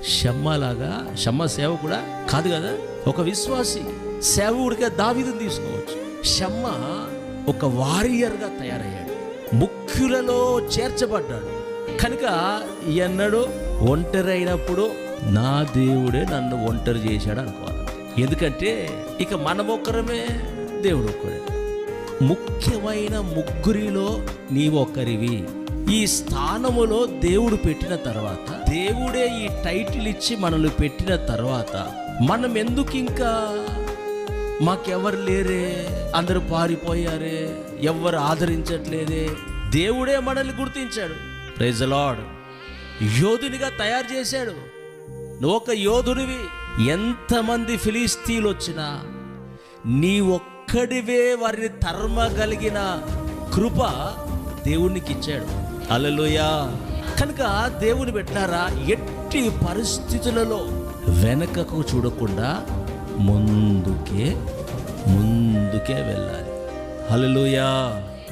షమ్మలాగా, షమ్మ సేవకుడా కాదు కదా, ఒక విశ్వాసి. సేవకుడిగా దావీదుని తీసుకోవచ్చు. షమ్మ ఒక వారియర్గా తయారయ్యాడు, ముఖ్యులలో చేర్చబడ్డాడు. కనుక ఎన్నడూ ఒంటరి అయినప్పుడు నా దేవుడే నన్ను ఒంటరి చేశాడు అనుకోవాలి. ఎందుకంటే ఇక మనమొక్కరమే, దేవుడు ఒక్కడే. ముఖ్యమైన ముగ్గురిలో నీవొక్కరివి. ఈ స్థానములో దేవుడు పెట్టిన తర్వాత, దేవుడే ఈ టైటిల్ ఇచ్చి మనల్ని పెట్టిన తర్వాత మనం ఎందుకు ఇంకా మాకెవరు లేరే, అందరూ పారిపోయారే, ఎవరు ఆదరించట్లేదే? దేవుడే మనల్ని గుర్తించాడు. Praise the lord. యోధునిగా తయారు చేశాడు. నువ్వు ఒక యోధునివి. ఎంతమంది ఫిలిస్తీన్లు వచ్చినా నీ ఒక్కడివే వారిని తరమగలిగిన కృప దేవునికి ఇచ్చాడు. హల్లెలూయా. కనుక దేవుని పెట్టారా, ఎట్టి పరిస్థితులలో వెనకకు చూడకుండా ముందుకే వెళ్ళాలి. హల్లెలూయా.